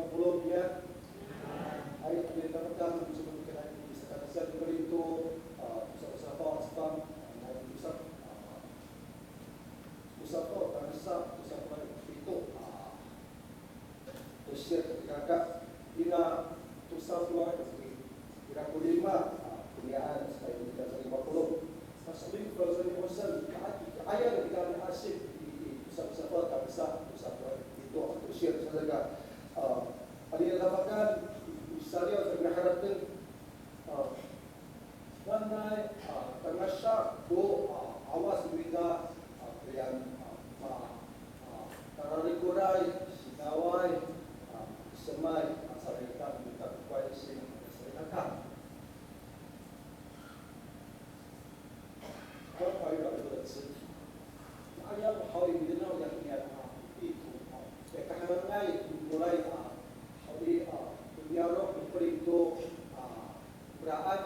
50-nya. Ayat yang dikatakan disebut kenai di sekadar Korinto, usaha Jepang, usaha bangsa, usaha itu. Terus kakak ina usaha keluar kira kulima kuliahan supaya kita 50. Masih kalau saya bosan ayat yang kita asyik di usaha bangsa, usaha itu terus saja. Ada yang dapatkan misalnya saya harapkan mana terasa awas berita yang tararikurai sinawai semai masyarakat kita kualisi masyarakat. Kalau kita berdebat, ayat hari ini yang itu, karena mulai hari dunia roh itu beraan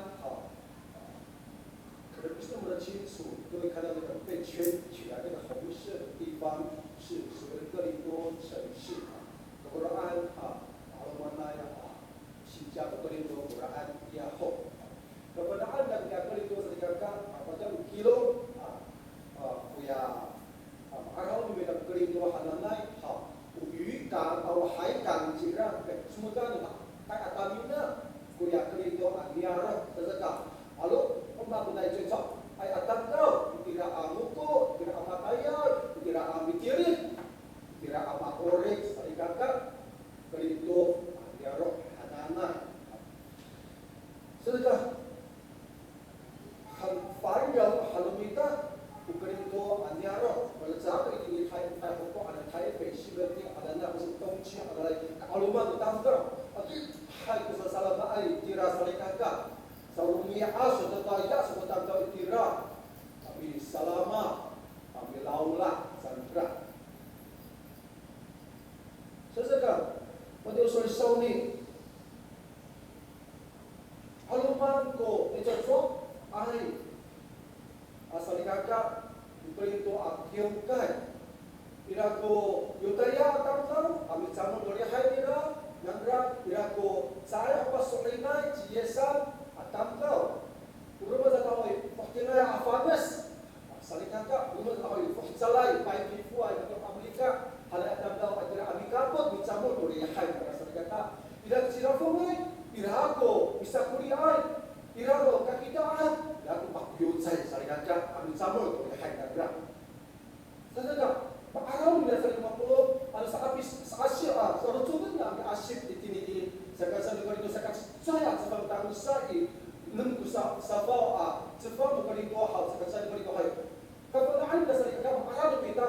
Kristo meracin su对看到那个被圈起来那个红色的地方是属于哥林多城市Quran Al-Manaya新加坡哥林多 Quran Yahoo keberadaan dan哥林多sedikatkan macam kilo punya arau di medan 哥林多 hananai 鱼港atau 海港 jika semua kan tak atamina kuya 哥林多 Niara sedekah lalu pembangunan cocok ay atam kau tidak amuko tidak amatayar tidak amitirin tidak amakorek sarikaka Korinto Niara hanana sedekah panjang halumita Korinto Niara kalau sahaja ini hai pokok ada hai flexibility ada nak tongci ada aluman tangga tapi hai kesalah baai tira sarikaka Sarumia aso tetaya sebutan kau itira kami salama kami laulah sandra sesekal pada usul sauni haluman ko ecofo ai asal kakak itu akhirkan irako yutaya tamtam kami camun dari haidira nangra irako saya apa solinai ciesan Tamkau, urut macam apa? Fakirnya afanas, salikaka, urut macam apa? Faksalai, baik difuai atau Amerika, hal yang tamkau adalah Amerika pun dicamur oleh yang lain pada salikaka. Tidak sirafumai, irako, bisa kuliah, irako kakitaan, lalu makbiut saya salikaka, kami camur oleh yang lain. Salikaka, Arau bila saya 50, ada sehabis asyik kalau cuma nak asyik di sini sekarang kalau itu saya sebab tak usah نمكو سفاء سفاء مقرين توحد سكسان مقرين توحد كفنا عند سريك كم أحد بيتا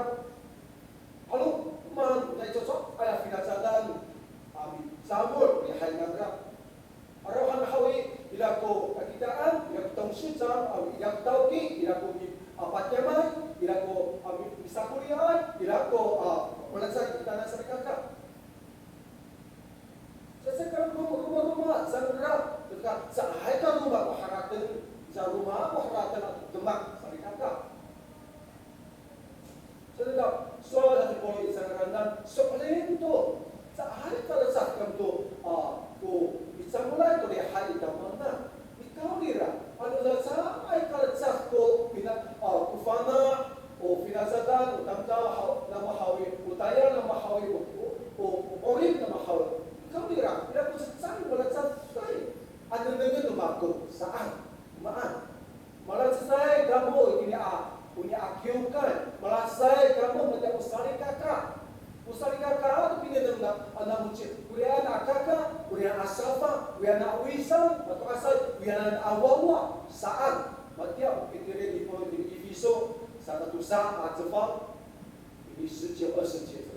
هلو ما نيجوسو أيا فينا جالان أمي سامور يحيي نغرا أروح نحوي إلى كو كتان إلى تمشي جام أو إلى توكي إلى كو أباتيماي إلى كو أمي مسافورياي إلى كو ملازم kita سريك كم sekarang rumah sandra dekat sahaya rumah maharatan rumah maharatan demak sarikaka sedang soal dari polis sangaran soal itu sahaya kalau sakam tu bisa mulai tu dia hari damana ikau dira ada sampai kalau sakko bina kufana finasadan utamta nama hawi utaya nama hawi orin nama hawi kau dira, bila aku sesat, malah selesai. Ada dengan rumahku, saat, malah selesai kamu ini punya akiukan, malah selesai kamu macam usari kakak itu pindah dengan anak muncul. Kuliah anak kakak, kuliah asafa, kuliah anak wisam, atau asal kuliah anak awawa. Saat, matiap kita di Iviso, saat itu saat cepat, ini sejauh.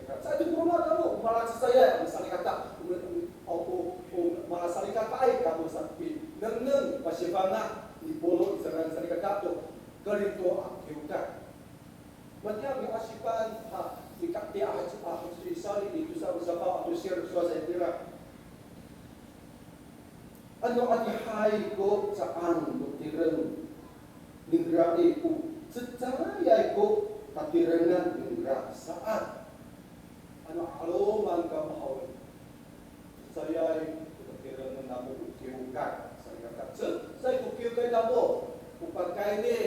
Saya itu rumah kamu, malah saya misalnya kata, malah saling kata air kamu sampai neng pasifana di polo Israel saling kata tu Korinto akiukan. Macam yang asipan dekat dia Israel itu sama usir suasana dira. Ano hai ko saan butiran negara itu secara yaitu katirangan negara saat ano aloman ka mahawin kiukai. Saya kiukai damo. Upakai ni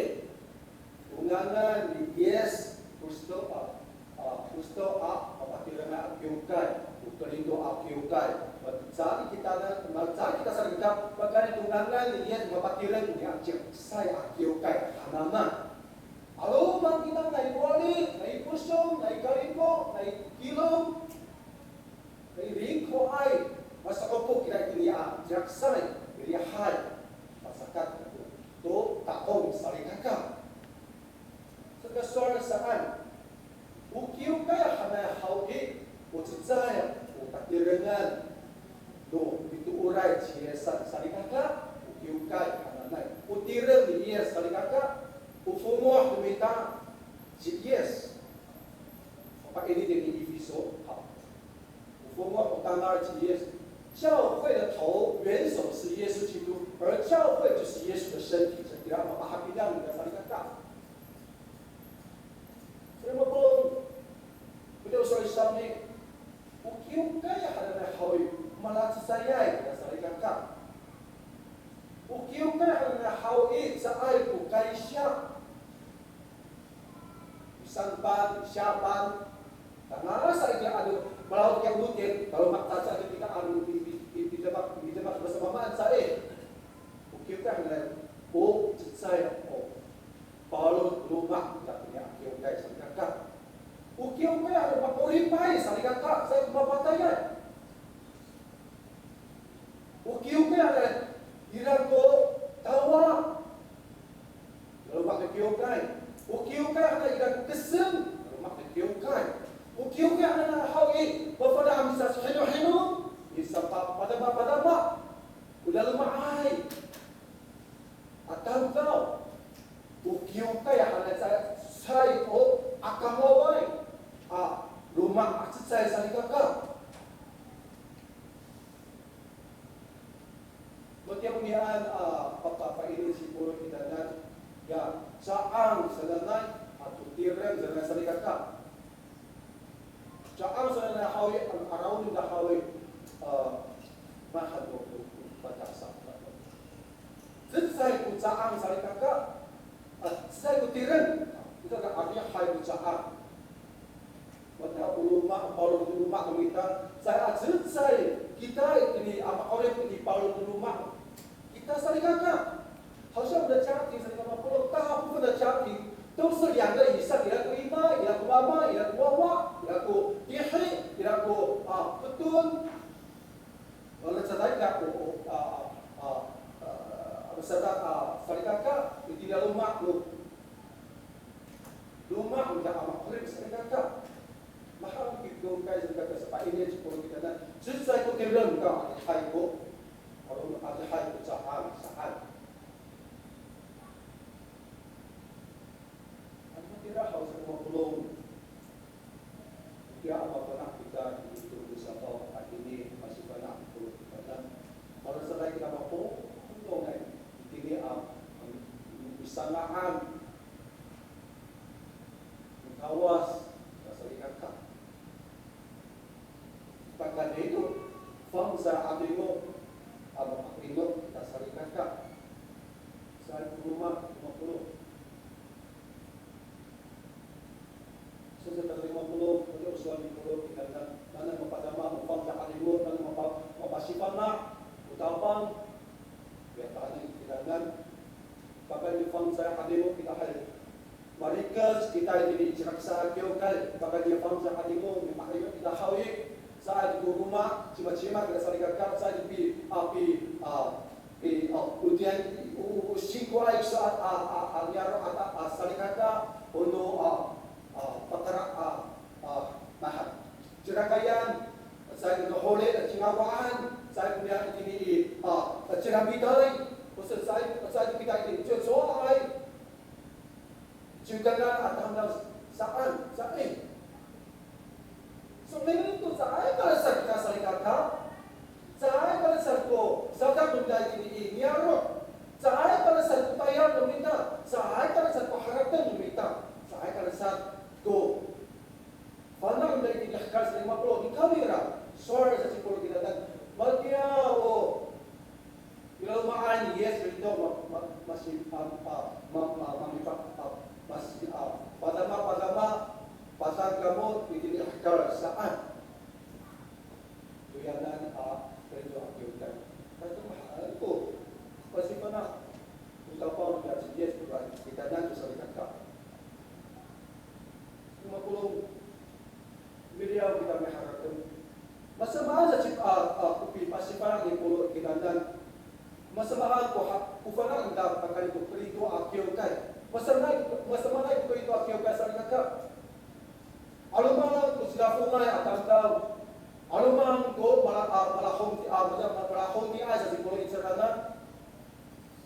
ungangan di yes gusto apatira kiukai. Utolindo kiukai. Cari kita sarita pagkani ungangan di yes mapatira ni acik saya kiukai hanaman. Alo bang kita naik wali, naik kusum, naik kalimpo, naik kilom, naik ringko ai. Masa kopok kita itu dia jaksai, dia hai. Masakat tu takong saling kakak. Sekarang saan, ukiu kaya hana hauki, ucaya, utakdirengan, do itu urai ciesan saling kakak, ukiu kaya hana nai, utiren dia saling kakak. Ufumo kumita si yes. Apa ini dia di Efeso好。Ufumo utama si yes。教会的头元首是耶稣基督，而教会就是耶稣的身体。这第二个把它比较你的法律更大。所以我不就说上面，我应该还在好于马拉斯塞亚的法律更大。我应该还在好于在爱不该下。Isang ban, siyapan, tanga sa ikla ano, malawak yang butin, kalau makta sa kita ano, didemak bersamaan sa ukir ka hanggang, saya, Paulo lumak, kita punya ukir ka sa kakak. Ukir ka ano, mapuripay sa kakak, sa mapatayan. Ukir ka ano, hirap ko, tawa. Kalau pakai kiukai, ukiukai ana ida kesem, mak kiukai. Ukiukai ana hawi, bafada amisa hinu, bisa pada udah lemai. Atau kau, ukiukai ana saya akan lawai. Rumah asyik saya sani kakak. Kemudian apa ini si puluh kita dan ya caang selanai atau tiran selanai sari kakak. Caang selanai hawi araun dah hawi mahal waktu baca sabda. Saya ku caang sari kakak, saya ku tiran. Itu kan artinya hai ku caang. Pada ulama kita, saya kita ini apa orang ini ulama kita sari kakak. 好像我们的家庭是那么不大部分的家庭都是2个以上，伊拉个姨妈，伊拉个妈妈，伊拉个娃娃，伊拉个爹黑，伊拉个betul， kalau saya tak beserta saling kakak di dalam rumah udah amat kulit saling kakak. Mahal kita kai saling kakak sebab ini sepuluh kita dan saya ikut tiran kau hai ko, kalau ada hai ko sahal. Tidak harus belum dia apa pernah kita itu bersama hari ini masih banyak perlu kita kalau selain kita mampu untuk ini usahaan kawas dasar kakak bahkan itu bangsa adimo dasar kakak saya rumah 50 sekitar 50 atau suami 50 kita nana mapadama upang nakalimutan nana mapasipan utapang biar tadi kita pakai upang saya kalimu kita hal marikas kita ini jeraksa kiokal pakai dia upang saya kalimu makanya kita hawi saat di rumah cima-cima kita saling kakak saat di ujian usikwai saat aliaro saling kakak untuk mahal. Jerakayan, saya kena holek dan cingawaan, saya punya ini ceramitai, khusus saya kita ini soai, juga atau saan. Sebenarnya itu saya kalau kita saling kakak, saya kalau saya benda ini niaro, saya kalau saya bayar meminta, saya kalau saya harapkan meminta, saya kalau saya go. Pandang dari 3 kali 50 di kamera. Suara saya 10 kita dan bagia perintah masih masih padama pasal kamu bikin akal saat tuyanan perintah akibat. Itu mahal itu. Pasti mana ucapan dari dia sebagai kita dan tu sahaja kata. Cuma kalau beliau kita mengharapkan masa mana cip kopi pasti parang di pulau kita dan masa mana ku parang dah akan itu perintah akibat. Masa mana itu perintah akibat sahaja kata. Alumang ku sudah fungai akan tahu. Alumang ku malahong di aja di pulau Israel.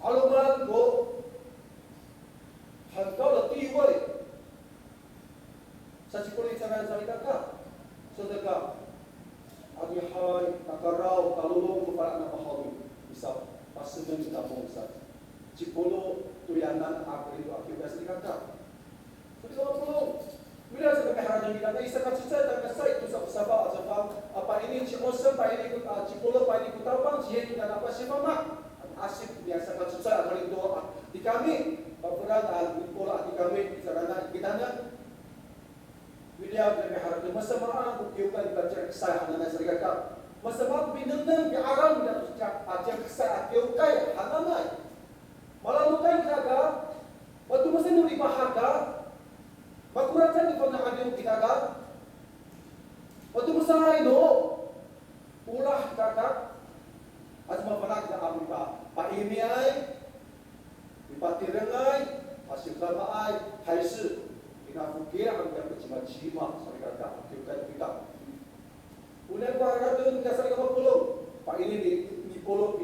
Alumang ku hantau letih woi. Sa pulau Israel sahaja kata. Saudara, agi hai nakarau kalulung ku para anak mahawi bisa pasungan kita bangsa. Cipolo tuyanan aku itu akibat sahaja kata. Saudara pulau bila saya berharap kita isa kacita dan kasai itu sabah apa ini cikosan pa ini cipolo pa ini kutapang siya kita apa siapa mak asip biasa kacita atau itu di kami beberapa pola di kami sarana kita na bila berharap masa mana bukti bukan baca kisah hana serigaka masa mana binatang di alam dan aja kisah akiukai hana malah lukai kaga waktu masa nuri bahaga Makuratan di pernah ada kita kan? Waktu besar itu, ulah kakak, asma pernah kita ambil pak ini ay, dipatirengai, hasil sama ay, hasil, kita fikir akan kita cima-cima, saya kata, kita. Udah barat itu kita sering ngomong pak ini di pulau